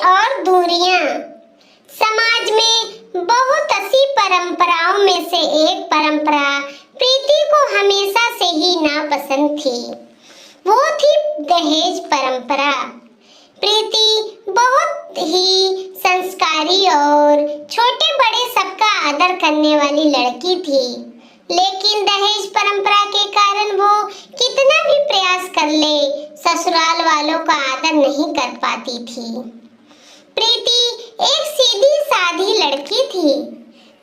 और दूरियां। समाज में बहुत सी परंपराओं में से एक परंपरा प्रीति को हमेशा से ही नापसंद थी। वो थी दहेज परंपरा। प्रीति बहुत ही संस्कारी और छोटे बड़े सबका आदर करने वाली लड़की थी, लेकिन दहेज परंपरा के कारण वो कितना भी प्रयास कर ले, ससुराल वालों का आदर नहीं कर पाती थी। प्रीति एक सीधी साधी लड़की थी,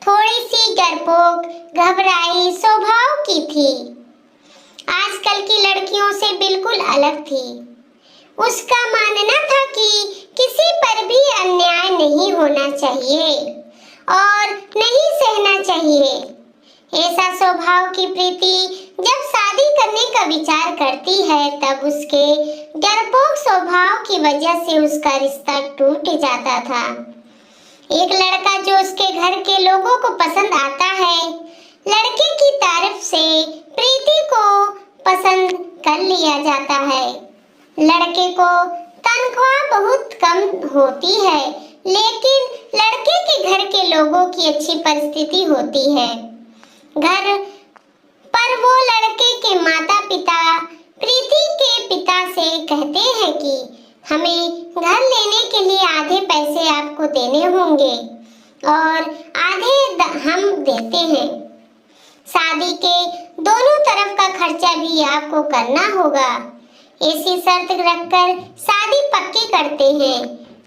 थोड़ी सी डरपोक, घबराई स्वभाव की थी। आजकल की लड़कियों से बिल्कुल अलग थी। उसका मानना था कि किसी पर भी अन्याय नहीं होना चाहिए और नहीं सहना चाहिए। ऐसा स्वभाव की प्रीति जब शादी करने का विचार करती है तब उसके डरपोक स्वभाव की वजह से उसका रिश्ता टूट जाता था। एक लड़का जो उसके घर के लोगों को पसंद आता है, लड़के की तारीफ से प्रीति को पसंद कर लिया जाता है। लड़के को तनख्वाह बहुत कम होती है, लेकिन लड़के के घर के लोगों की अच्छी परिस्थिति होती है। घर पर वो लड़के के माता पिता प्रीति के पिता से कहते हैं कि हमें घर लेने के लिए आधे पैसे आपको देने होंगे और आधे हम देते हैं। शादी के दोनों तरफ का खर्चा भी आपको करना होगा। ऐसी शर्त रखकर शादी पक्की करते हैं।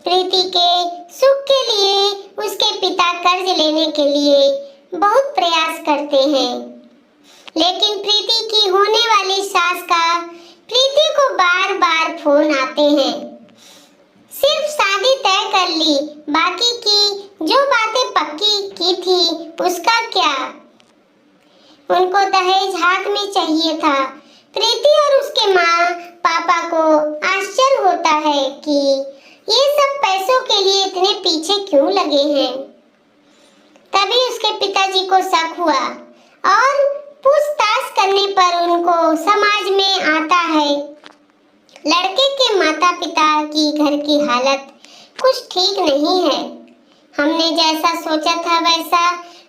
प्रीति के सुख के लिए उसके पिता कर्ज लेने के लिए बहुत प्रयास करते हैं, लेकिन प्रीति की होने वाली सास का प्रीति को बार बार फोन आते हैं। सिर्फ शादी तय कर ली, बाकी की जो बातें पक्की की थी उसका क्या। उनको दहेज हाथ में चाहिए था। प्रीति और उसके माँ पापा को आश्चर्य होता है कि ये सब पैसों के लिए इतने पीछे क्यों लगे हैं। तभी उसके पिताजी को शक हुआ और पूछताछ करने पर उनको समझ में आता है लड़के के माता पिता की घर की हालत कुछ ठीक नहीं है। हमने जैसा सोचा था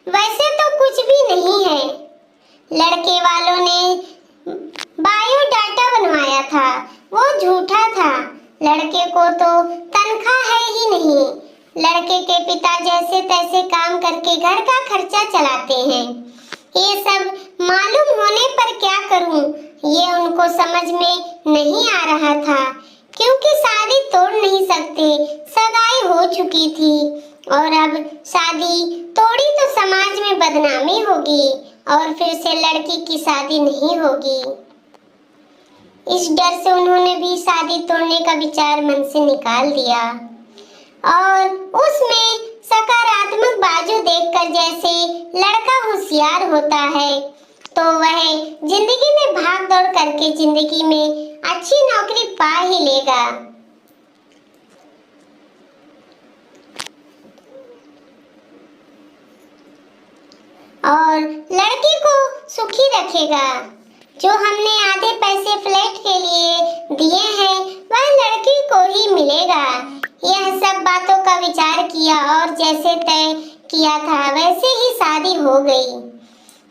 वैसे तो कुछ भी नहीं है। लड़के वालों ने बायोडाटा बनवाया था, वो झूठा था। लड़के को तो तनख्वाह है ही नहीं। लड़के के पिता जैसे तैसे काम करके घर का खर्चा चलाते हैं। ये सब मालूम होने पर क्या करूं, ये उनको समझ में नहीं आ रहा था, क्योंकि शादी तोड़ नहीं सकते, सगाई हो चुकी थी और अब शादी तोड़ी तो समाज में बदनामी होगी और फिर से लड़की की शादी नहीं होगी। इस डर से उन्होंने भी शादी तोड़ने का विचार मन से निकाल दिया और उसमें सकारात्मक बाजू देखकर जैसे लड़का होशियार होता है तो वह जिंदगी में भाग दौड़ करके जिंदगी में अच्छी नौकरी पा ही लेगा। और लड़की को सुखी रखेगा। जो हमने आधे पैसे फ्लैट के लिए दिए हैं वह लड़की को ही मिलेगा। यह सब बातों का विचार किया और जैसे तय किया था वैसे ही शादी हो गई।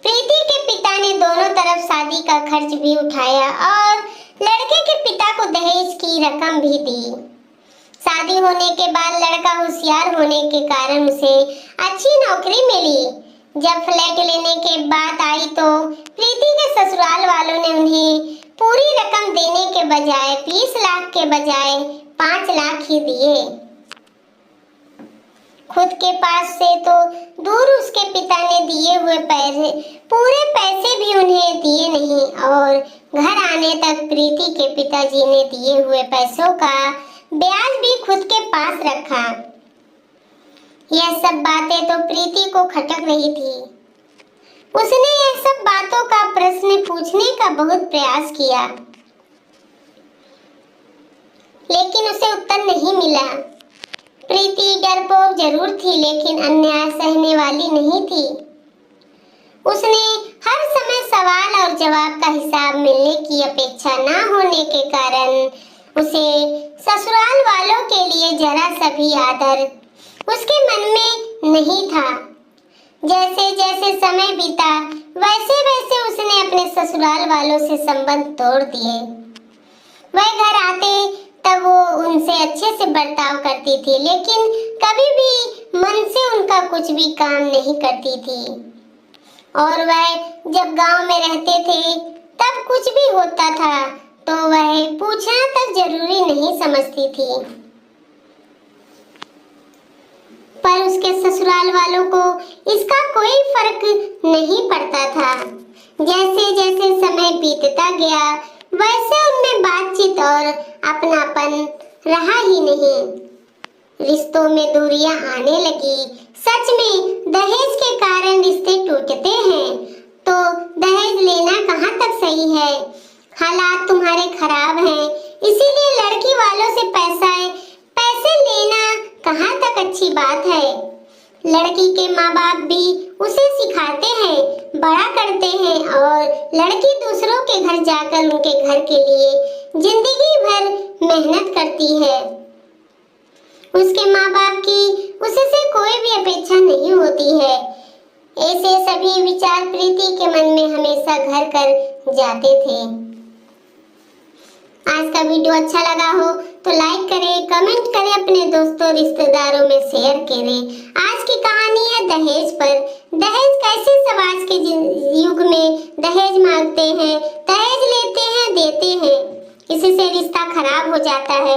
प्रीति के पिता ने दोनों तरफ शादी का खर्च भी उठाया और लड़के के पिता को दहेज की रकम भी दी। शादी होने के बाद लड़का होशियार होने के कारण उसे अच्छी नौकरी मिली। जब फ्लैट लेने की बात आई तो प्रीति के ससुराल वालों ने उन्हें पूरी रकम देने के बजाय 20 लाख के बजाय 5 लाख ही दिए। खुद के पास से तो दूर उसके पिता ने दिए हुए पूरे पैसे भी उन्हें दिए नहीं और घर आने तक प्रीति के पिताजी ने दिए हुए पैसों का ब्याज भी खुद के पास रखा। यह सब बातें तो प्रीति को खटक रही थी। उसने यह सब बातों का प्रश्न पूछने का बहुत प्रयास किया, लेकिन उसे उत्तर नहीं मिला। प्रीति डरपोक जरूर थी, लेकिन अन्याय सहने वाली नहीं थी। उसने हर समय सवाल और जवाब का हिसाब मिलने की अपेक्षा न होने के कारण उसे ससुराल वालों के लिए जरा सा भी आदर उसके मन में नहीं था। जैसे जैसे समय बीता वैसे वैसे उसने अपने ससुराल वालों से संबंध तोड़ दिए। वह घर आते तब वो उनसे अच्छे से बर्ताव करती थी, लेकिन कभी भी मन से उनका कुछ भी काम नहीं करती थी। और वह जब गांव में रहते थे तब कुछ भी होता था तो वह पूछना तक जरूरी नहीं समझती थी। पर उसके ससुराल वालों को इसका कोई फर्क नहीं पड़ता था। जैसे जैसे समय बीतता गया वैसे उनमें बातचीत और अपनापन रहा ही नहीं। रिश्तों में दूरियां आने लगी। सच में दहेज के कारण रिश्ते टूटते हैं, तो दहेज लेना कहाँ तक सही है। हालात तुम्हारे खराब हैं, इसीलिए लड़की वालों से पैसे लेना कहाँ तक अच्छी बात है। लड़की के माँ बाप भी उसे सिखाते हैं, बड़ा करते हैं और लड़की दूसरों के घर जाकर उनके घर के लिए जिंदगी भर मेहनत करती है। उसके माँ बाप की उससे कोई भी अपेक्षा नहीं होती है। ऐसे सभी विचार प्रीति के मन में हमेशा घर कर जाते थे। आज का वीडियो अच्छा लगा हो तो लाइक करें, कमेंट करें, अपने दोस्तों रिश्तेदारों में शेयर करें। आज की कहानी है दहेज पर। दहेज कैसे समाज के युग में दहेज मांगते हैं, दहेज लेते हैं, देते हैं, इसी से रिश्ता खराब हो जाता है।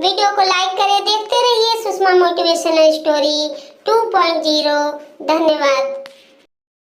वीडियो को लाइक करें, देखते रहिए सुषमा मोटिवेशनल स्टोरी 2.0। धन्यवाद।